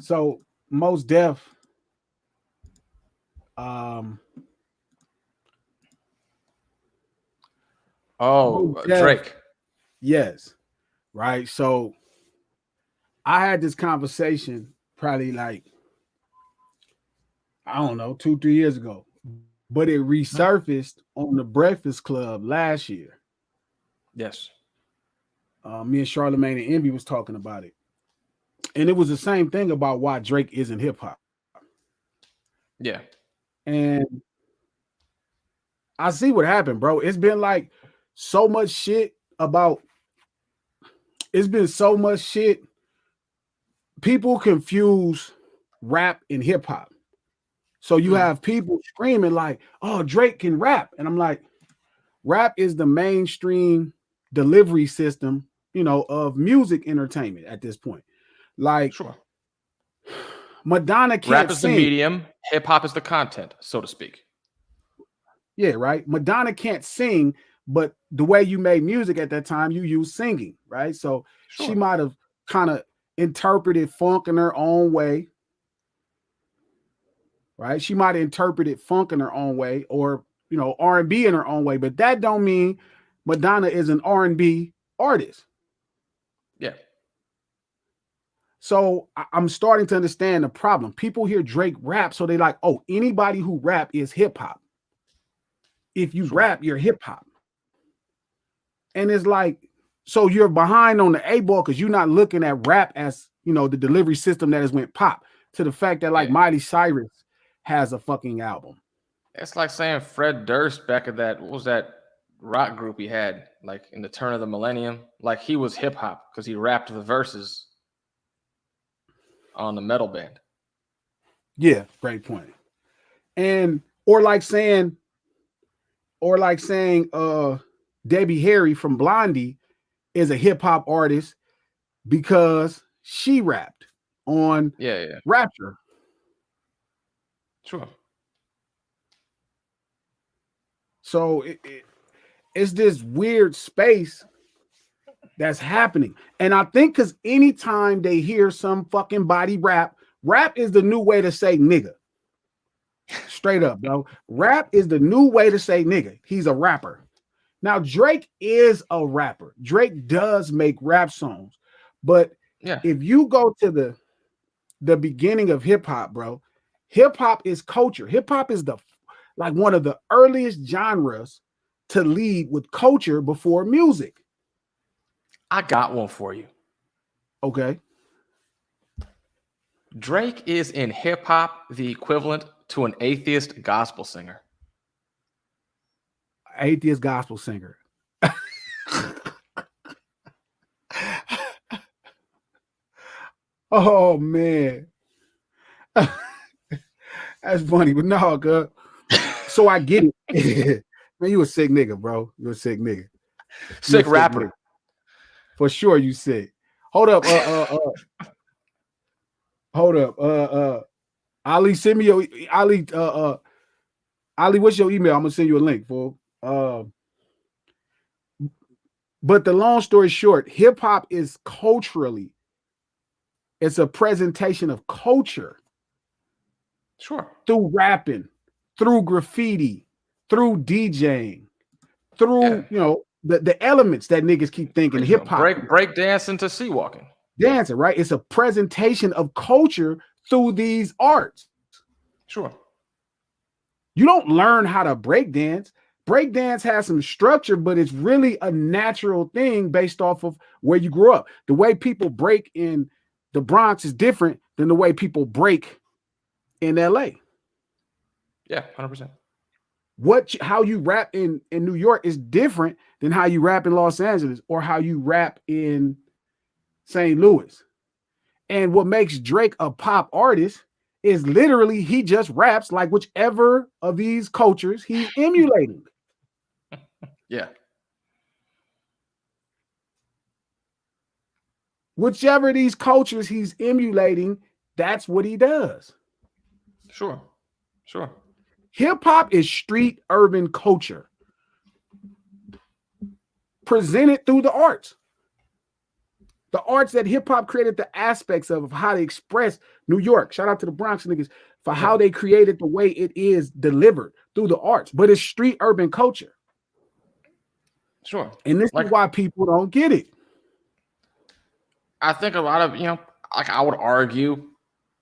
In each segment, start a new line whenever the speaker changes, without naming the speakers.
So Mos Def, um, Mos Def,
Drake.
yes, right. So I had this conversation probably like I don't know 2 3 years ago, but it
Mhm.
resurfaced on the Breakfast Club last year.
Yes.
Me and Charlemagne and Envy was talking about it, and it was the same thing about why Drake isn't hip hop.
Yeah.
And I see what happened, bro. It's been like so much shit about. It's been so much shit. People confuse rap and hip hop. So you
Mm.
have people screaming like, "Oh, Drake can rap," and I'm like, rap is the mainstream delivery system, of music entertainment at this point. Like
Sure.
Madonna
Rap
can't
is the
sing.
medium. Hip hop is the content, so to speak.
Yeah, right. Madonna can't sing, but the way you made music at that time, you used singing, right? So she
Sure.
might have kind of interpreted funk in her own way, right? She might have interpreted funk in her own way, or R&B in her own way, but that don't mean Madonna is an R&B artist.
Yeah.
So I'm starting to understand the problem. People hear Drake rap, so they like, oh, anybody who rap is hip hop. If you
Sure.
rap, you're hip hop. And it's like, so you're behind on the A ball because you're not looking at rap as the delivery system that has went pop to the fact that like
Yeah.
Miley Cyrus has a fucking album.
It's like saying Fred Durst back at that, what was that rock group he had, like in the turn of the millennium? Like he was hip hop because he rapped the verses on the metal band.
Yeah, great point. And or like saying Debbie Harry from Blondie is a hip hop artist because she rapped on
Yeah, yeah.
Rapture.
Sure.
So it's this weird space that's happening. And I think because anytime they hear some fucking body rap is the new way to say nigga. Straight up, bro. Rap is the new way to say nigga. He's a rapper. Now, Drake is a rapper. Drake does make rap songs. But
Yeah.
if you go to the beginning of hip hop, bro, hip hop is culture. Hip hop is like one of the earliest genres to lead with culture before music.
I got one for you.
Okay.
Drake is in hip hop the equivalent to an atheist gospel singer.
Atheist gospel singer. Oh man. That's funny, but no, good. So I get it. Man, you a sick nigga, bro. You a sick nigga. You a
Sick
sick nigga.
rapper.
For sure you sick. Hold up. Hold up. Ali, send me your Ali, what's your email? I'm gonna send you a link, fool. But the long story short, hip hop is culturally, it's a presentation of culture
Sure.
through rapping, through graffiti, through DJing,
Yeah.
through the elements that niggas keep thinking hip hop
Break dancing to sea walking.
dancing, right? It's a presentation of culture through these arts.
Sure.
You don't learn how to break dance. Break dance has some structure, but it's really a natural thing based off of where you grew up. The way people break in the Bronx is different than the way people break in LA.
Yeah, 100%.
How you rap in New York is different than how you rap in Los Angeles or how you rap in St. Louis. And what makes Drake a pop artist is literally he just raps like whichever of these cultures he's emulating.
Yeah.
Whichever of these cultures he's emulating, that's what he does.
Sure. Sure.
Hip hop is street urban culture presented through the arts. The arts that hip hop created the aspects of how they express New York. Shout out to the Bronx niggas for how they created the way it is delivered through the arts. But it's street urban culture.
Sure.
And this is why people don't get it.
I think a lot of, like I would argue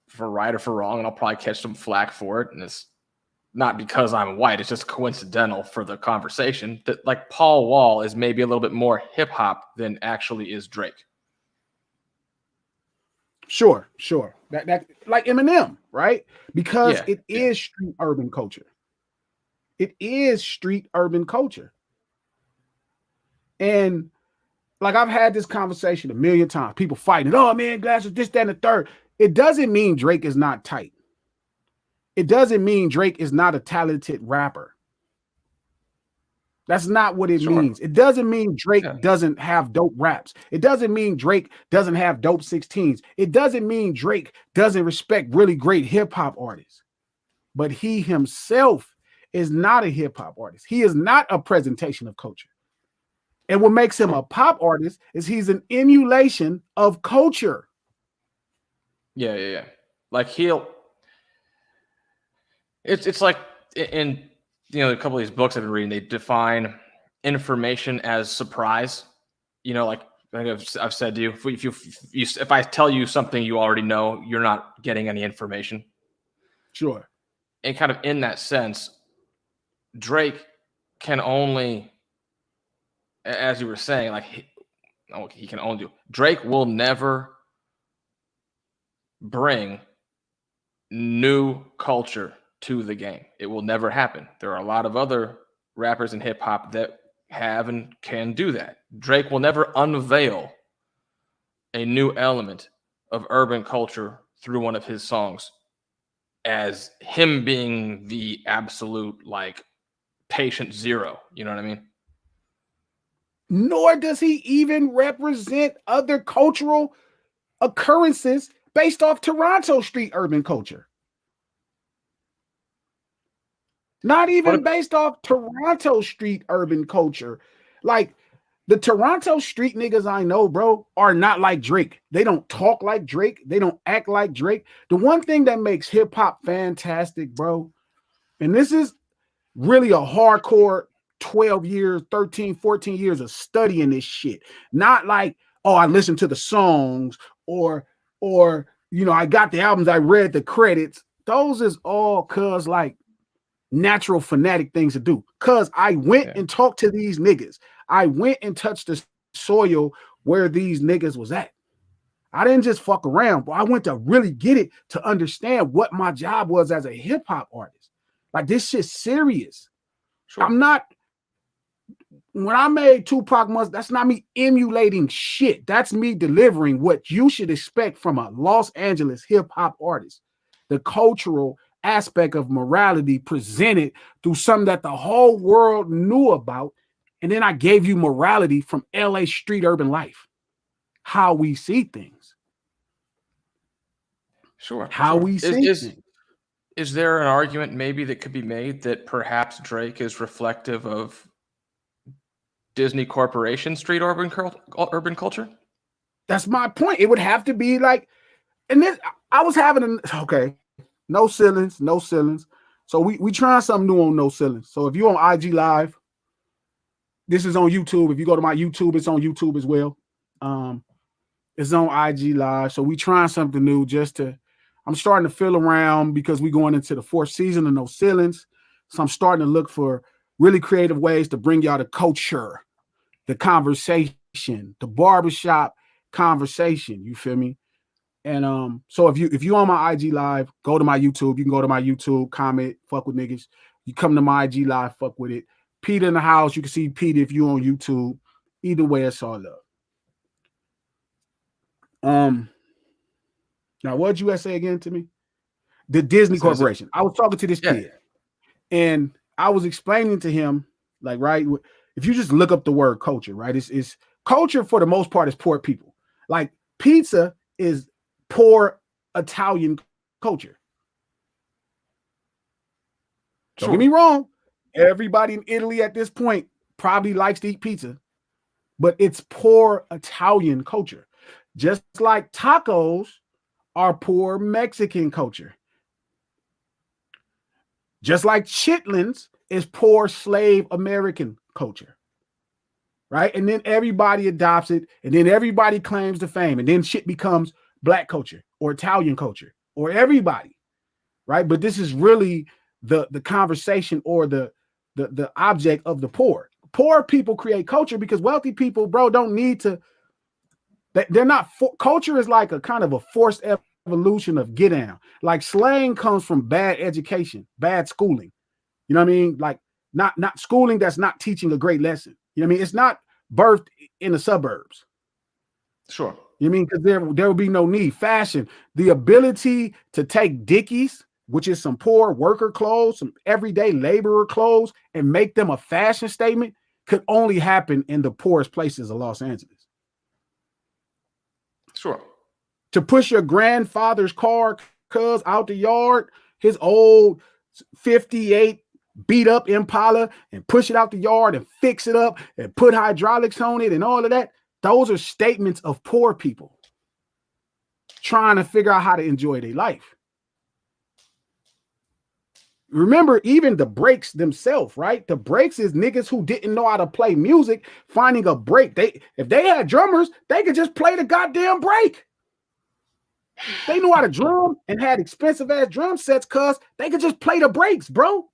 for right or for wrong, and I'll probably catch some flack for it. And it's not because I'm white, it's just coincidental for the conversation that like Paul Wall is maybe a little bit more hip hop than actually is Drake.
Sure. That like Eminem, right? Because it is street urban culture. It is street urban culture. And like I've had this conversation a million times. People fighting, oh man, glasses, this, that, and the third. It doesn't mean Drake is not tight. It doesn't mean Drake is not a talented rapper. That's not what it means. It doesn't mean Drake doesn't have dope raps. It doesn't mean Drake doesn't have dope 16s. It doesn't mean Drake doesn't respect really great hip hop artists. But he himself is not a hip hop artist. He is not a presentation of culture. And what makes him a pop artist is he's an emulation of culture.
Yeah. Like it's like in a couple of these books I've been reading, they define information as surprise. Like I think I've said to you, if I tell you something you already know, you're not getting any information.
Sure.
And kind of in that sense, Drake can only, as you were saying, like he can only do. Drake will never bring new culture to the game. It will never happen. There are a lot of other rappers in hip hop that have and can do that. Drake will never unveil a new element of urban culture through one of his songs as him being the absolute like patient zero. You know what I mean?
Nor does he even represent other cultural occurrences based off Toronto street urban culture. Not even based off Toronto street urban culture. Like the Toronto street niggas I know, bro, are not like Drake. They don't talk like Drake. They don't act like Drake. The one thing that makes hip hop fantastic, bro, and this is really a hardcore 12 years, 13, 14 years of studying this shit. Not like, oh, I listened to the songs or I got the albums, I read the credits. Those is all cuz like natural fanatic things to do. Cuz I went and talked to these niggas. I went and touched the soil where these niggas was at. I didn't just fuck around, but I went to really get it to understand what my job was as a hip hop artist. Like this shit's serious. Sure. When I made Tupac Must, that's not me emulating shit. That's me delivering what you should expect from a Los Angeles hip hop artist. The cultural aspect of morality presented through something that the whole world knew about. And then I gave you morality from LA street urban life, how we see things.
Sure.
How we see things.
Is there an argument maybe that could be made that perhaps Drake is reflective of Disney Corporation street urban culture?
That's my point. It would have to be like, and then I was having no ceilings. So we trying something new on No Ceilings. So if you're on IG Live, this is on YouTube. If you go to my YouTube, it's on YouTube as well. It's on IG Live. So we trying something new I'm starting to feel around because we're going into the 4th season of No Ceilings. So I'm starting to look for really creative ways to bring y'all the culture, the conversation, the barbershop conversation. You feel me? And so if you on my IG Live, go to my YouTube. You can go to my YouTube, comment, fuck with niggas. You come to my IG Live, fuck with it. Peter in the house. You can see Peter if you on YouTube. Either way, it's all love. Now what'd you say again to me? The Disney Corporation. I was talking to this kid, and I was explaining to him, like, right, if you just look up the word culture, right, it's culture for the most part is poor people. Like pizza is poor Italian culture. Don't get me wrong. Everybody in Italy at this point probably likes to eat pizza, but it's poor Italian culture. Just like tacos are poor Mexican culture. Just like chitlins is poor slave American culture. Right? And then everybody adopts it, and then everybody claims the fame, and then shit becomes black culture or Italian culture or everybody. Right? But this is really the conversation or the object of the poor. Poor people create culture because wealthy people, bro, don't need to. They're not. Culture is like a kind of a forced evolution of get down. Like slang comes from bad education, bad schooling. You know what I mean? Like not schooling that's not teaching a great lesson. You know what I mean? It's not birthed in the suburbs.
Sure.
You know what I mean? Because there will be no need. Fashion, the ability to take Dickies, which is some poor worker clothes, some everyday laborer clothes, and make them a fashion statement could only happen in the poorest places of Los Angeles.
Sure.
To push your grandfather's car, cuz, out the yard, his old 58 beat up Impala, and push it out the yard and fix it up and put hydraulics on it and all of that. Those are statements of poor people trying to figure out how to enjoy their life. Remember, even the breaks themselves, right? The breaks is niggas who didn't know how to play music finding a break. If they had drummers, they could just play the goddamn break. They knew how to drum and had expensive ass drum sets, cuz they could just play the breaks, bro.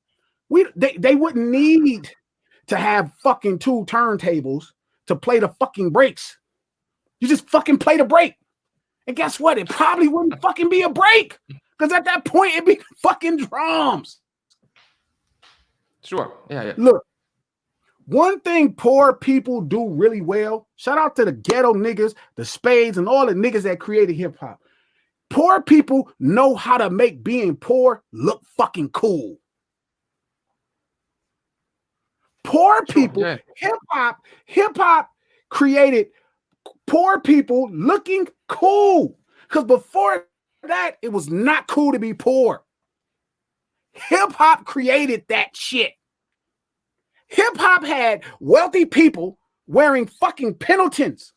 They wouldn't need to have fucking 2 turntables to play the fucking breaks. You just fucking play the break. And guess what? It probably wouldn't fucking be a break. Because at that point, it'd be fucking drums.
Sure. Yeah.
Look, one thing poor people do really well, shout out to the ghetto niggas, the Spades, and all the niggas that created hip hop. Poor people know how to make being poor look fucking cool. Poor people,
yeah.
hip hop created poor people looking cool. Because before that, it was not cool to be poor. Hip hop created that shit. Hip hop had wealthy people wearing fucking Pendletons.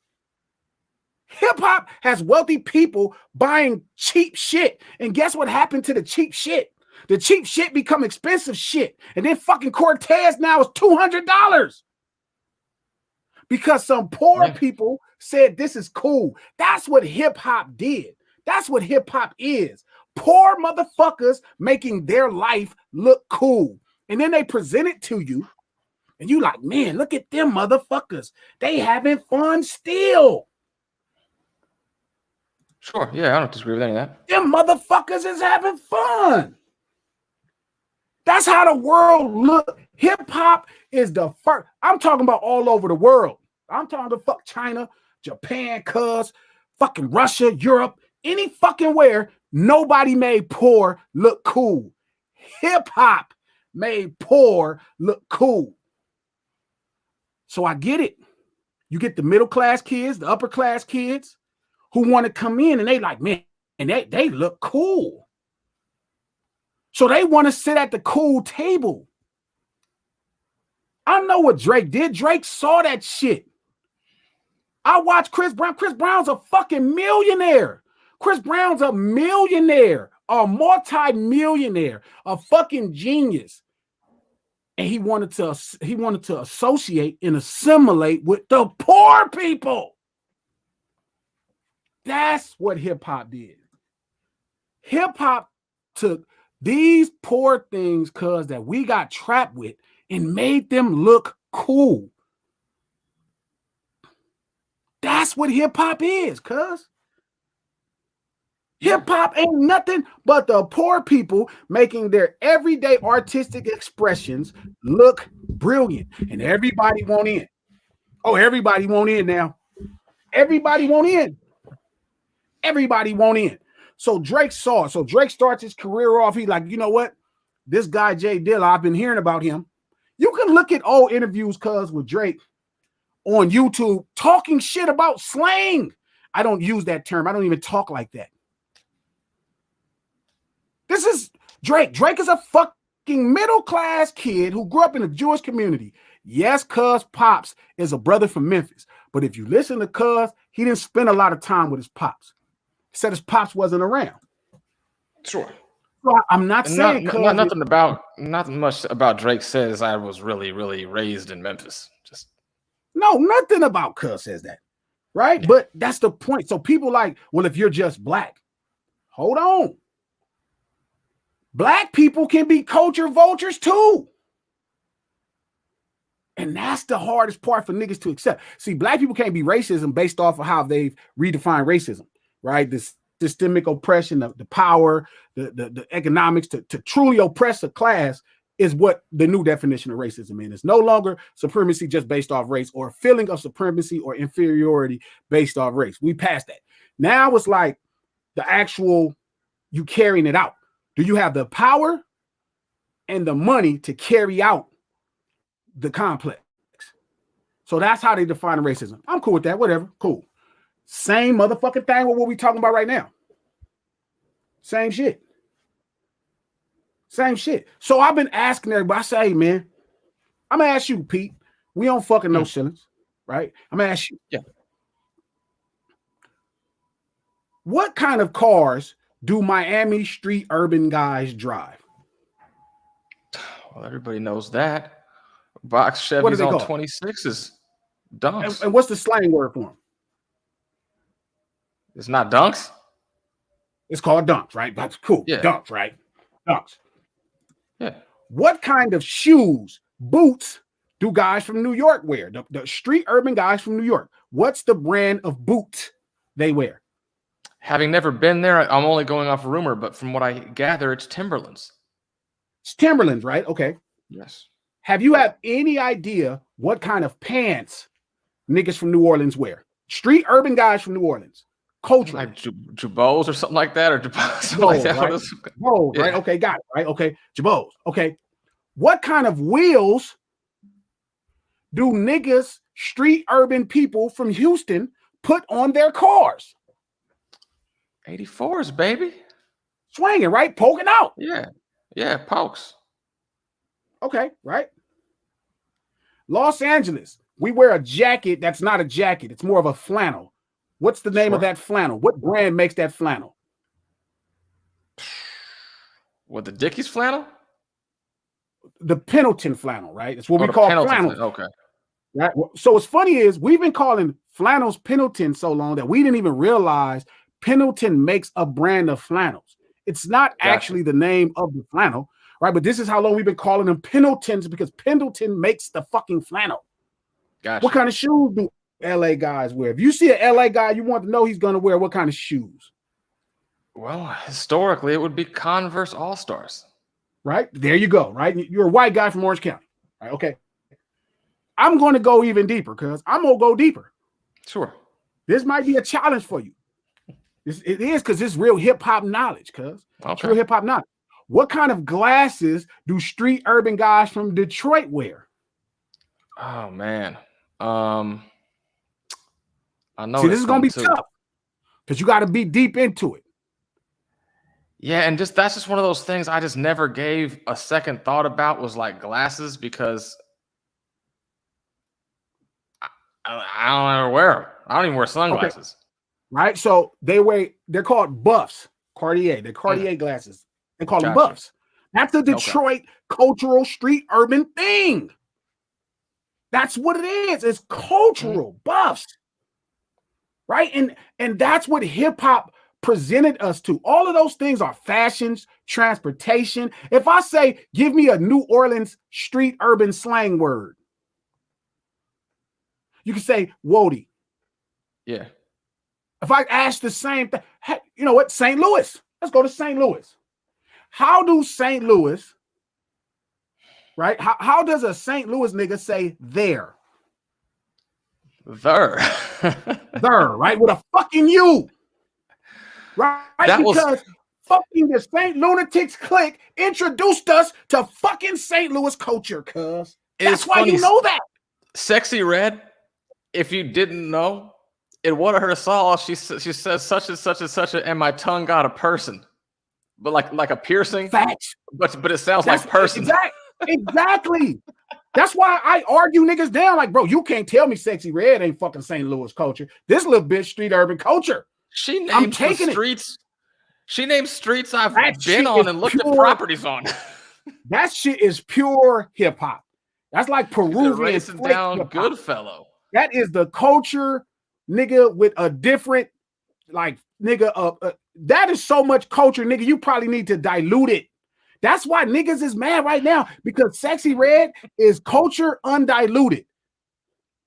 Hip hop has wealthy people buying cheap shit. And guess what happened to the cheap shit? The cheap shit become expensive shit. And then fucking Cortez now is $200. Because some poor people said this is cool. That's what hip hop did. That's what hip hop is. Poor motherfuckers making their life look cool. And then they present it to you. And you like, man, look at them motherfuckers. They having fun still.
Sure. Yeah, I don't disagree with any of that.
Them motherfuckers is having fun. That's how the world look. Hip hop is the first. I'm talking about all over the world. I'm talking about fuck China, Japan, cuz, fucking Russia, Europe, any fucking where. Nobody made poor look cool. Hip hop made poor look cool. So I get it. You get the middle class kids, the upper class kids who want to come in and they like, man, and they look cool. So they want to sit at the cool table. I know what Drake did. Drake saw that shit. I watched Chris Brown. Chris Brown's a fucking millionaire. Chris Brown's a millionaire, a multi-millionaire, a fucking genius. And he wanted to associate and assimilate with the poor people. That's what hip hop did. Hip hop took these poor things, cuz, that we got trapped with and made them look cool. That's what hip hop is, cuz. Hip hop ain't nothing but the poor people making their everyday artistic expressions look brilliant. And everybody want in. Oh, everybody want in now. Everybody want in. Everybody want in. So Drake saw it. So Drake starts his career off. He's like, you know what? This guy, Jay Dilla, I've been hearing about him. You can look at old interviews, cuz, with Drake on YouTube talking shit about slang. I don't use that term. I don't even talk like that. This is Drake. Drake is a fucking middle-class kid who grew up in a Jewish community. Yes, cuz Pops is a brother from Memphis. But if you listen to Cuz, he didn't spend a lot of time with his pops. He said his pops wasn't around.
Sure.
So I'm not
And
saying Cuz.
nothing much about Drake says I was really, really raised in Memphis. Just
No, nothing about Cuz says that. Right?
Yeah.
But that's the point. So people like, well, if you're just black, hold on. Black people can be culture vultures too. And that's the hardest part for niggas to accept. See, black people can't be racism based off of how they've redefined racism, right? This systemic oppression, the power, the economics to truly oppress a class is what the new definition of racism is. It's no longer supremacy just based off race or a feeling of supremacy or inferiority based off race. We passed that. Now it's like the actual you carrying it out. Do you have the power and the money to carry out the complex? So that's how they define racism. I'm cool with that. Whatever. Cool. Same motherfucking thing with what we talking about right now. Same shit. Same shit. So I've been asking everybody. I say, hey, man, I'm gonna ask you, Pete. We don't fucking no shillings, right? I'm gonna ask you.
Yeah.
What kind of cars do Miami street urban guys drive?
Well, everybody knows that. Box Chevys on 26s. Dunks.
And what's the slang word for them?
It's not dunks.
It's called dunks, right? That's cool.
Yeah.
Dunks, right? Dunks.
Yeah.
What kind of shoes, boots do guys from New York wear? The street urban guys from New York. What's the brand of boots they wear?
Having never been there, I'm only going off rumor, but from what I gather, it's Timberlands.
It's Timberlands, right? Okay.
Yes.
Have you had any idea what kind of pants niggas from New Orleans wear? Street urban guys from New Orleans. Culturally.
Like Jabos or something like that, or something like that.
Right? Jabos, right? Okay, got it, right? Okay, Jabos. Okay. What kind of wheels do niggas, street urban people from Houston put on their cars?
84s, baby.
Swinging, right? Poking out.
Yeah. Yeah, pokes.
Okay, right? Los Angeles, we wear a jacket that's not a jacket. It's more of a flannel. What's the name of that flannel? What brand makes that flannel?
What, the Dickies flannel?
The Pendleton flannel, right? It's what we call flannel.
Okay.
Right? So what's funny is we've been calling flannels Pendleton so long that we didn't even realize Pendleton makes a brand of flannels. It's not actually the name of the flannel, right? But this is how long we've been calling them Pendletons because Pendleton makes the fucking flannel.
Gotcha.
What kind of shoes do LA guys wear? If you see an LA guy, you want to know he's going to wear what kind of shoes?
Well, historically, it would be Converse All-Stars.
Right? There you go, right? You're a white guy from Orange County. Right? Okay. I'm going to go even deeper because I'm going to go deeper.
Sure.
This might be a challenge for you. It is because it's real hip-hop knowledge, cuz.
Okay.
It's real hip-hop knowledge. What kind of glasses do street urban guys from Detroit wear?
Oh, man. I know.
See, this is going to be tough because you got to be deep into it.
Yeah, and that's just one of those things I just never gave a second thought about was like glasses because I don't ever wear them. I don't even wear sunglasses.
Okay. Right? So they're called buffs. Cartier. They're Cartier glasses. They call them buffs. That's a Detroit cultural street urban thing. That's what it is. It's cultural buffs. Right? And that's what hip-hop presented us to. All of those things are fashions, transportation. If I say, give me a New Orleans street urban slang word, you can say Wody.
Yeah.
If I ask the same thing, hey, you know what? St. Louis. Let's go to St. Louis. How do St. Louis, right? How does a St. Louis nigga say there?
There.
There, right? With a fucking U. Right? Because fucking the St. Lunatics clique introduced us to fucking St. Louis culture, cuz. That's why you know that.
Sexy Red, if you didn't know, in one of her songs, she says such and such and such, and my tongue got a person. But like a piercing.
Facts.
But it sounds like person.
Exactly. That's why I argue niggas down. Like, bro, you can't tell me Sexy Red ain't fucking St. Louis culture. This little bitch street urban culture.
She
I'm
names the
taking it.
streets. She names streets I've
That
been
shit
on
is
and looked at
pure.
properties on.
That shit is pure hip hop. That's like
She's a
Peruvian
racing
flake
down
hip hop.
Goodfellow.
That is the culture, nigga, with a different, like, nigga, that is so much culture, nigga. You probably need to dilute it. That's why niggas is mad right now, because Sexy Red is culture undiluted.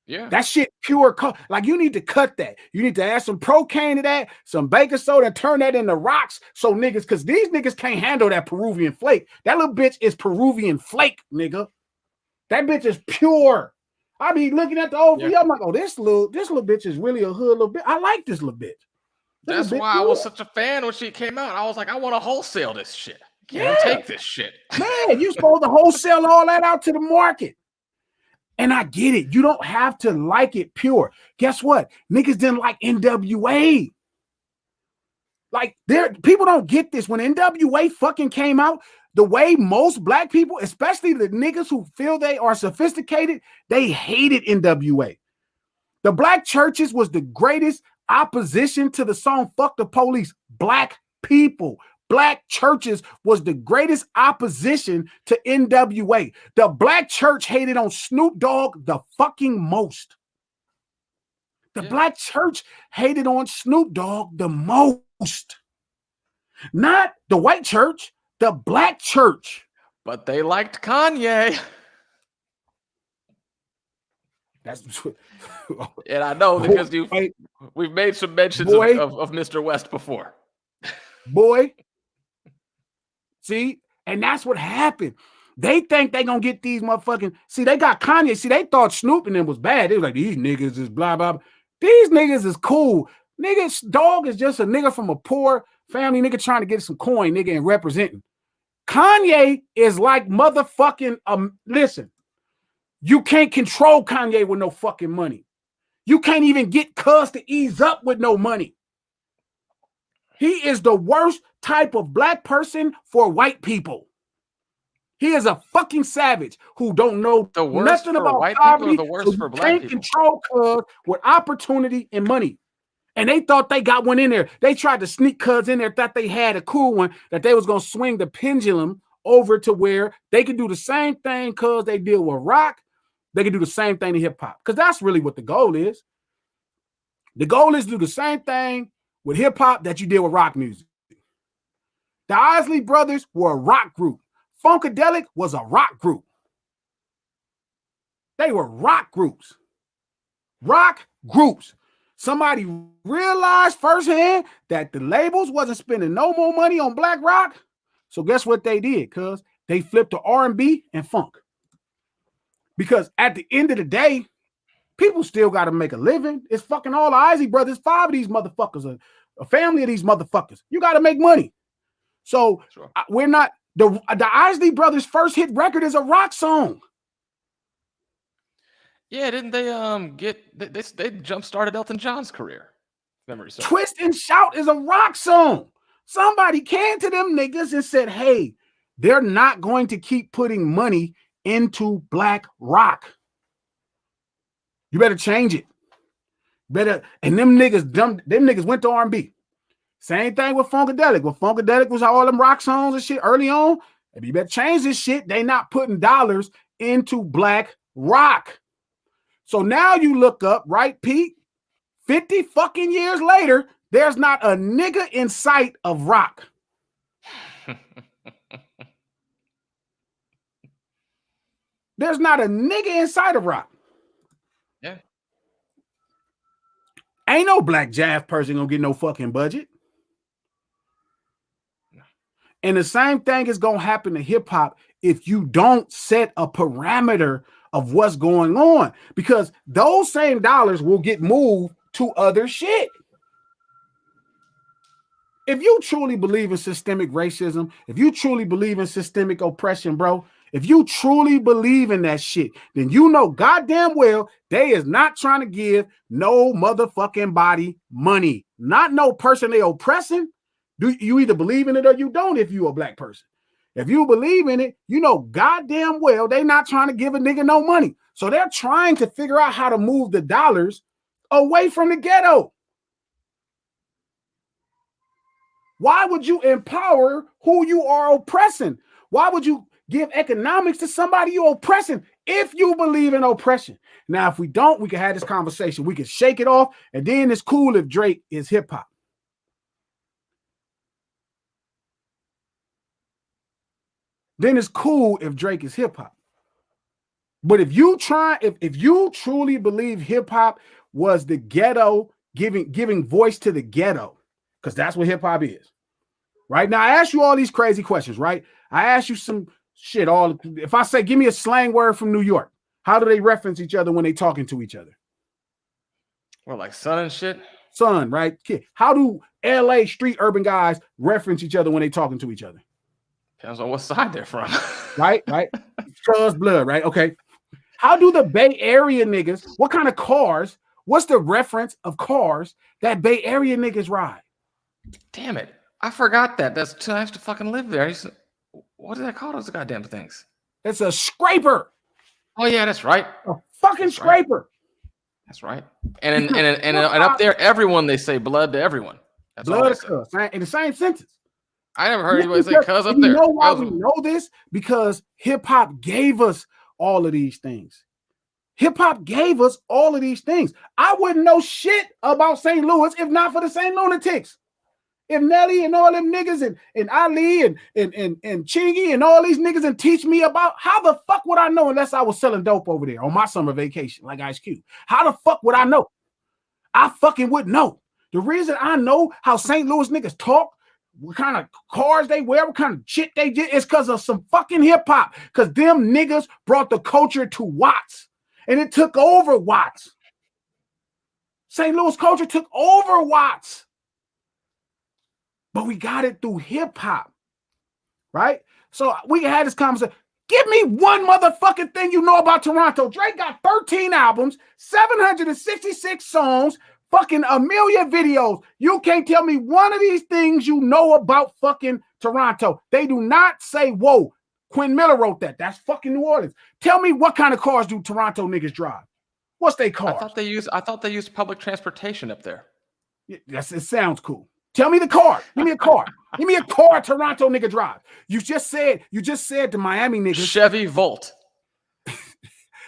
Yeah.
That shit pure. Like, you need to cut that. You need to add some procaine to that, some baking soda, and turn that into rocks. So niggas, because these niggas can't handle that Peruvian flake. That little bitch is Peruvian flake, nigga. That bitch is pure. I be looking at the OV. I'm like, oh, this little bitch is really a hood little bitch. I like this little bitch.
That's why I was such a fan when she came out. I was like, I want to wholesale this shit. Can't take this shit.
Man, you supposed to wholesale all that out to the market. And I get it. You don't have to like it pure. Guess what? Niggas didn't like NWA. Like, people don't get this. When NWA fucking came out, the way most black people, especially the niggas who feel they are sophisticated, they hated NWA. The black churches was the greatest opposition to the song Fuck the Police. Black people. Black churches was the greatest opposition to NWA. The black church hated on Snoop Dogg the fucking most. The black church hated on Snoop Dogg the most. Not the white church, the black church.
But they liked Kanye.
That's
and I know because we've made some mentions of Mr. West before.
Boy. See, and that's what happened. They think they gonna get these motherfucking. See, they got Kanye. See, they thought Snoop and them was bad. They was like, these niggas is blah blah. These niggas is cool. Niggas, Dog is just a nigga from a poor family, nigga trying to get some coin, nigga, and representing. Kanye is like motherfucking. Listen, you can't control Kanye with no fucking money. You can't even get Cuz to ease up with no money. He is the worst type of black person for white people. He is a fucking savage who don't know nothing about
white
poverty.
People or the worst for black people?
Can't control Cuz with opportunity and money. And they thought they got one in there. They tried to sneak Cuz in there, thought they had a cool one, that they was going to swing the pendulum over to where they could do the same thing Cuz they deal with rock. They could do the same thing to hip hop. Because that's really what the goal is. The goal is to do the same thing with hip hop that you did with rock music. The Isley Brothers were a rock group. Funkadelic was a rock group. They were rock groups. Rock groups. Somebody realized firsthand that the labels wasn't spending no more money on black rock. So guess what they did? Cuz they flipped to R&B and funk. Because at the end of the day, people still got to make a living. It's fucking all the Isley Brothers. 5 of these motherfuckers, a family of these motherfuckers. You got to make money. So we're not, the Isley Brothers' first hit record is a rock song.
Yeah, didn't they they jump-started Elton John's career? Memory serves.
Twist and Shout is a rock song. Somebody came to them niggas and said, hey, they're not going to keep putting money into black rock. You better change it. And them niggas went to R&B. Same thing with Funkadelic. Well, Funkadelic was all them rock songs and shit early on. If you better change this shit, they not putting dollars into black rock. So now you look up, right, Pete? 50 fucking years later, there's not a nigga in sight of rock. There's not a nigga in sight of rock.
Yeah.
Ain't no black jazz person gonna get no fucking budget. And the same thing is gonna happen to hip hop if you don't set a parameter of what's going on, because those same dollars will get moved to other shit. If you truly believe in systemic racism, if you truly believe in systemic oppression, bro, if you truly believe in that shit, then you know goddamn well they is not trying to give no motherfucking body money. Not no person they oppressing. You either believe in it or you don't if you a black person. If you believe in it, you know goddamn well they not trying to give a nigga no money. So they're trying to figure out how to move the dollars away from the ghetto. Why would you empower who you are oppressing? Why would you give economics to somebody you're oppressing if you believe in oppression? Now, if we don't, we can have this conversation. We can shake it off, and then it's cool if Drake is hip hop. Then it's cool if Drake is hip hop. But if you truly believe hip hop was the ghetto, giving voice to the ghetto, because that's what hip hop is. Right now, I ask you all these crazy questions, right? I ask you some shit. If I say, give me a slang word from New York, how do they reference each other when they talking to each other?
Well, like son and shit.
Son, right? How do LA street urban guys reference each other when they talking to each other?
Depends on what side they're from.
Right. Cuz blood, right? Okay. How do the Bay Area niggas? What kind of cars? What's the reference of cars that Bay Area niggas ride?
Damn it. I forgot that. That's too nice to fucking live there. What do they call those goddamn things?
It's a scraper.
Oh yeah, that's right.
A fucking scraper.
That's right. And up there, everyone they say blood to everyone. That's
blood to cuz in the same sentence.
I never heard anybody say cuz up there.
You know why we know this? Because hip hop gave us all of these things. Hip hop gave us all of these things. I wouldn't know shit about St. Louis if not for the St. Lunatics. If Nelly and all them niggas and Ali and Chingy and all these niggas and teach me about, how the fuck would I know unless I was selling dope over there on my summer vacation like Ice Cube? How the fuck would I know? I fucking would know. The reason I know how St. Louis niggas talk, what kind of cars they wear, what kind of shit they did, is because of some fucking hip hop. Because them niggas brought the culture to Watts. And it took over Watts. St. Louis culture took over Watts. But we got it through hip hop, right? So we had this conversation. Give me one motherfucking thing you know about Toronto. Drake got 13 albums, 766 songs, fucking a million videos. You can't tell me one of these things you know about fucking Toronto. They do not say, whoa, Quinn Miller wrote that. That's fucking New Orleans. Tell me what kind of cars do Toronto niggas drive? What's they cars?
I thought they used public transportation up there.
It sounds cool. Tell me the car. Give me a car. Give me a car Toronto nigga drive. You just said the Miami niggas.
Chevy Volt.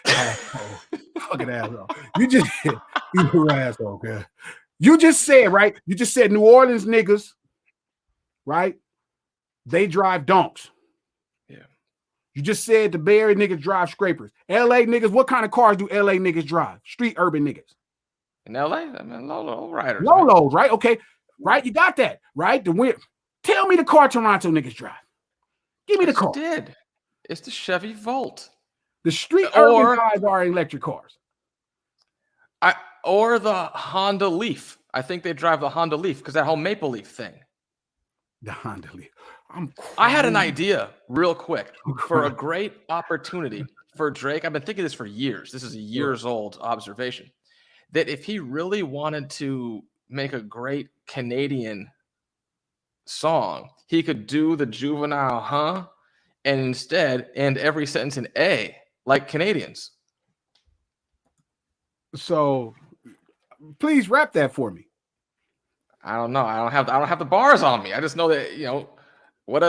Fucking asshole. You asshole, okay? You just said, right? You just said New Orleans niggas, right? They drive donks.
Yeah.
You just said the Bay Area niggas drive scrapers. LA niggas, what kind of cars do LA niggas drive? Street urban niggas.
In LA? I mean, low riders.
Lolos, right? Okay. Right, you got that, right? Tell me the car Toronto niggas drive. Give me the car.
Did. It's the Chevy Volt.
The street urban guys are electric cars.
Or the Honda Leaf. I think they drive the Honda Leaf because that whole Maple Leaf thing.
The Honda Leaf.
I had an idea real quick for a great opportunity for Drake. I've been thinking this for years. This is a years old observation. That if he really wanted to make a great Canadian song, he could do the juvenile and instead end every sentence in A, like Canadians.
So please rap that for me.
I don't know. I don't have the bars on me. I just know that, what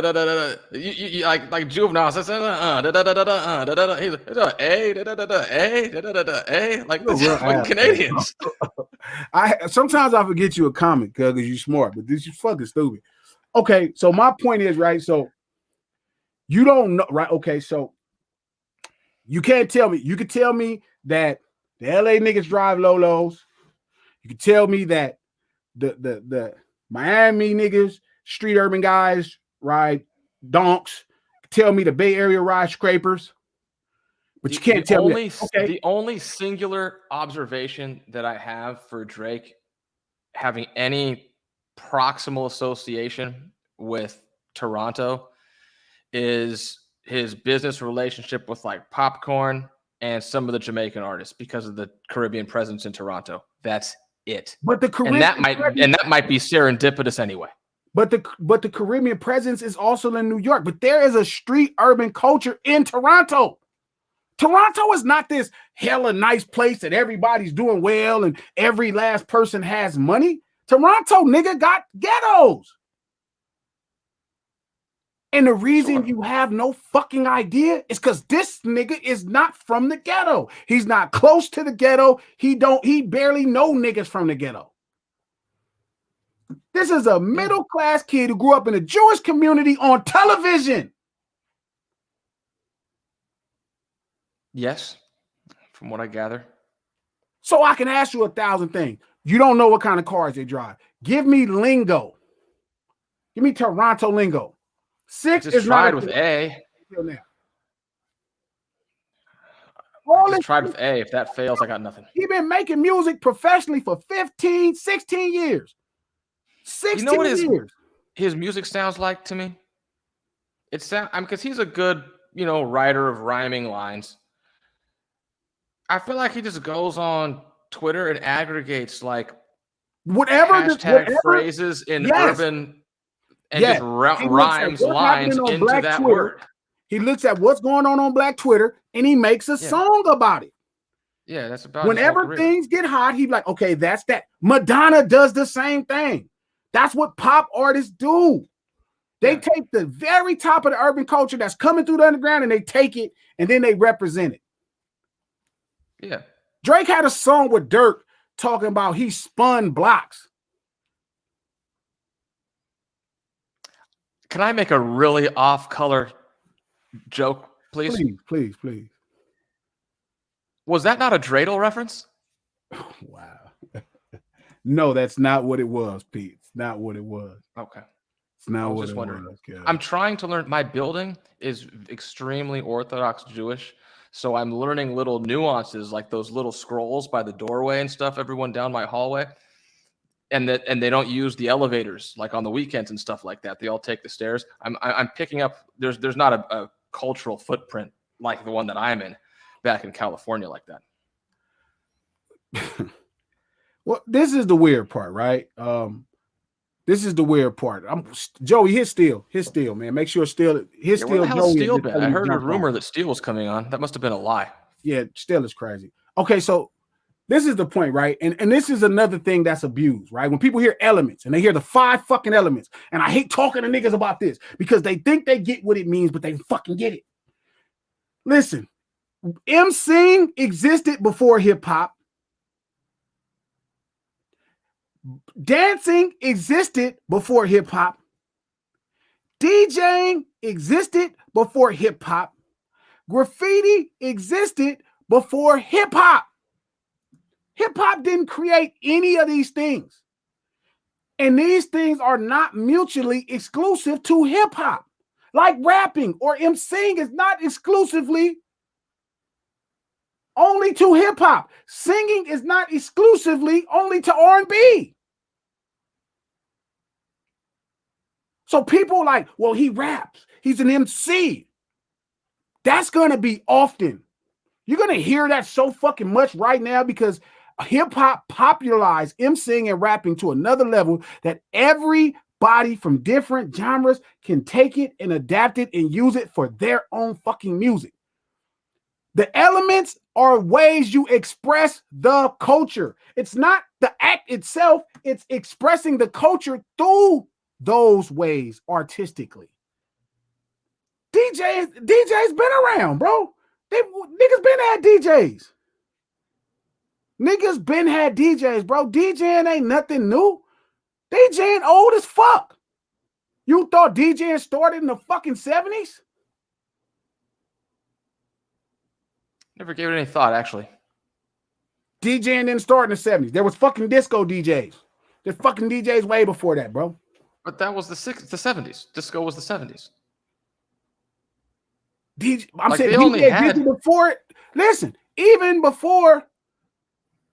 you like juvenile says like this Canadians.
Sometimes I forget you a comic because you smart, but this is fucking stupid. Okay, so my point is, right, so you don't know, right? Okay, so you can't tell me. You could tell me that the LA niggas drive Lolos. You could tell me that the Miami niggas, street urban guys, ride donks. Tell me the Bay Area ride scrapers. But you can't tell me. Okay.
The only singular observation that I have for Drake having any proximal association with Toronto is his business relationship with like Popcorn and some of the Jamaican artists because of the Caribbean presence in Toronto. That's it.
But the Caribbean
and that might be serendipitous anyway.
But the Caribbean presence is also in New York. But there is a street urban culture in Toronto. Toronto is not this hella nice place that everybody's doing well and every last person has money. Toronto, nigga, got ghettos. And the reason you have no fucking idea is because this nigga is not from the ghetto. He's not close to the ghetto. He barely know niggas from the ghetto. This is a middle-class kid who grew up in a Jewish community on television.
Yes, from what I gather.
So I can ask you 1,000 things. You don't know what kind of cars they drive. Give me lingo. Give me Toronto lingo. 6
just
is
tried
not
with A.
I
just tried with A. If that fails, I got nothing.
He's been making music professionally for 15, 16 years. 16
you know what
years.
His music sounds like to me? Because he's a good, writer of rhyming lines. I feel like he just goes on Twitter and aggregates like
whatever
phrases in urban and just rhymes lines into that word.
He looks at what's going on Black Twitter and he makes a song about it.
Yeah, that's about
whenever things get hot, he's like, okay, that's that. Madonna does the same thing. That's what pop artists do. They take the very top of the urban culture that's coming through the underground and they take it and then they represent it.
Yeah.
Drake had a song with Dirk talking about he spun blocks.
Can I make a really off-color joke, please?
Please.
Was that not a dreidel reference?
Wow. No, that's not what it was, Pete. It's not what it was.
Okay.
It's not what it was.
I'm trying to learn. My building is extremely Orthodox Jewish, so I'm learning little nuances like those little scrolls by the doorway and stuff, everyone down my hallway. And they don't use the elevators like on the weekends and stuff like that. They all take the stairs. I'm picking up. There's not a cultural footprint like the one that I'm in back in California like that.
Well, this is the weird part, right? This is the weird part. Joey, hit Steel, man. Make sure Steel, hit Steel.
Where the hell is Steel been? I heard a rumor that Steel was coming on. That must have been a lie.
Yeah, Steel is crazy. Okay, so this is the point, right? And this is another thing that's abused, right? When people hear elements and they hear the 5 fucking elements, and I hate talking to niggas about this because they think they get what it means, but they fucking get it. Listen, MCing existed before hip hop. Dancing existed before hip hop. DJing existed before hip hop. Graffiti existed before hip hop. Hip hop didn't create any of these things. And these things are not mutually exclusive to hip hop. Like rapping or MCing is not exclusively only to hip hop. Singing is not exclusively only to R&B. So people like, well, he raps. He's an MC. That's going to be often. You're going to hear that so fucking much right now because hip hop popularized MCing and rapping to another level that everybody from different genres can take it and adapt it and use it for their own fucking music. The elements are ways you express the culture. It's not the act itself. It's expressing the culture through those ways artistically. DJs been around, bro. Niggas been had DJs. Niggas been had DJs, bro. DJing ain't nothing new. DJing old as fuck. You thought DJing started in the fucking 70s?
Never gave it any thought, actually.
DJing didn't start in the 70s. There was fucking disco DJs. There's fucking DJs way before that, bro.
But that was the 70s. Disco was the 70s.
I'm saying DJ before it. Listen, even before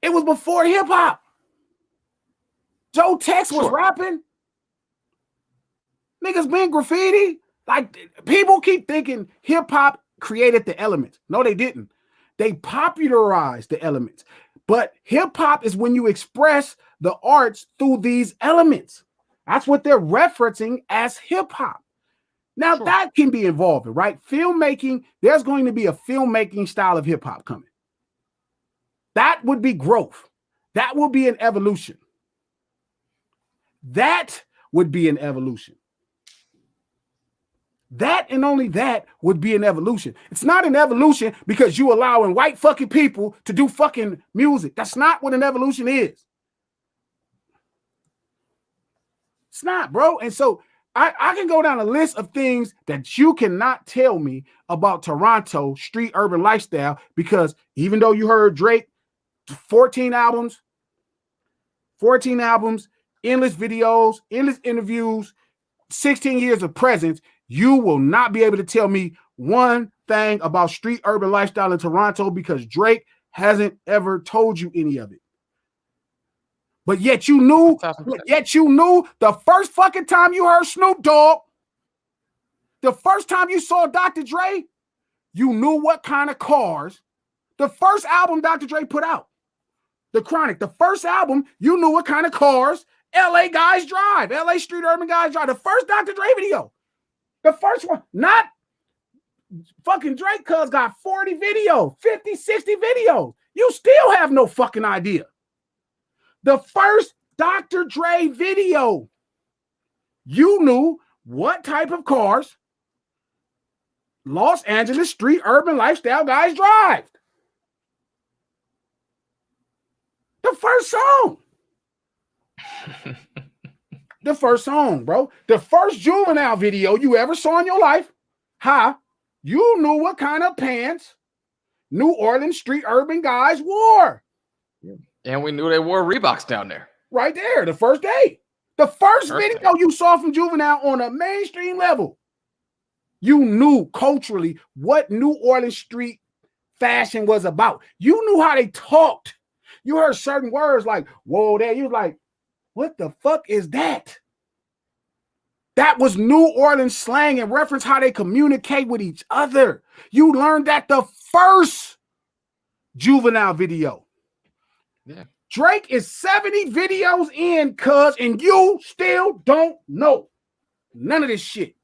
it was before hip hop. Joe Tex was rapping. Niggas been graffiti. Like people keep thinking hip hop created the elements. No, they didn't. They popularized the elements. But hip hop is when you express the arts through these elements. That's what they're referencing as hip hop. Now that can be involving, right? Filmmaking, there's going to be a filmmaking style of hip hop coming. That would be growth. That will be an evolution. That would be an evolution. That and only that would be an evolution. It's not an evolution because you allowing white fucking people to do fucking music. That's not what an evolution is. It's not, bro. And so I can go down a list of things that you cannot tell me about Toronto street urban lifestyle, because even though you heard Drake, 14 albums, endless videos, endless interviews, 16 years of presence, you will not be able to tell me one thing about street urban lifestyle in Toronto, because Drake hasn't ever told you any of it. But yet you knew the first fucking time you heard Snoop Dogg, the first time you saw Dr. Dre, you knew what kind of cars. The first album Dr. Dre put out, The Chronic, the first album, you knew what kind of cars LA guys drive, LA street urban guys drive. The first Dr. Dre video, the first one, not fucking Drake, cuz got 40 videos, 50, 60 videos. You still have no fucking idea. The first Dr. Dre video, you knew what type of cars Los Angeles street urban lifestyle guys drive. The first song. The first song, bro. The first Juvenile video you ever saw in your life. You knew what kind of pants New Orleans street urban guys wore.
And we knew they wore Reeboks down there.
Right there, the first day. The first video you saw from Juvenile on a mainstream level. You knew culturally what New Orleans street fashion was about. You knew how they talked. You heard certain words like, whoa, there. You was like, what the fuck is that? That was New Orleans slang and reference how they communicate with each other. You learned that the first Juvenile video.
Yeah.
Drake is 70 videos in, cuz, and you still don't know none of this shit.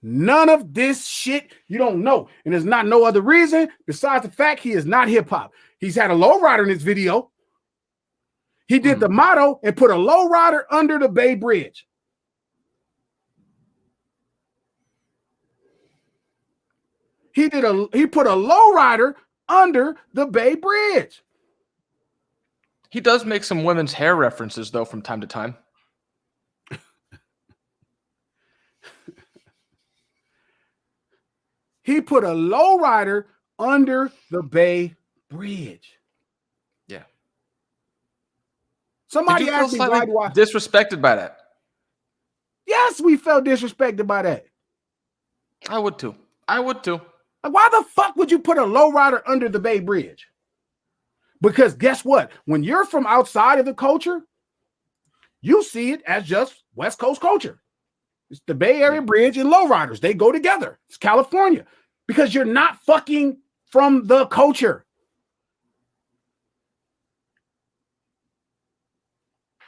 None of this shit you don't know. And there's not no other reason besides the fact he is not hip-hop. He's had a lowrider in this video. He did the motto and put a lowrider under the Bay Bridge. He put a lowrider under the Bay Bridge.
He does make some women's hair references, though, from time to time.
He put a lowrider under the Bay Bridge.
Yeah.
Somebody asked me why do I
disrespected by that?
Yes, we felt disrespected by that.
I would too.
Like, why the fuck would you put a lowrider under the Bay Bridge? Because guess what? When you're from outside of the culture, you see it as just West Coast culture. It's the Bay Area Bridge and lowriders. They go together. It's California. Because you're not fucking from the culture.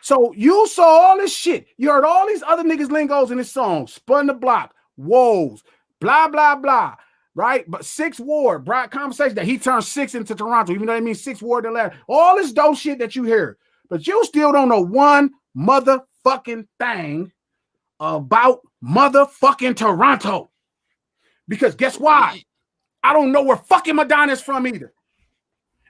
So you saw all this shit. You heard all these other niggas lingos in this song. Spun the block. Woes. Blah, blah, blah. Right? But 6 Ward, bright conversation that he turned 6 into Toronto, even though it means 6 Ward to left. All this dope shit that you hear. But you still don't know one motherfucking thing about motherfucking Toronto. Because guess why? I don't know where fucking Madonna is from either.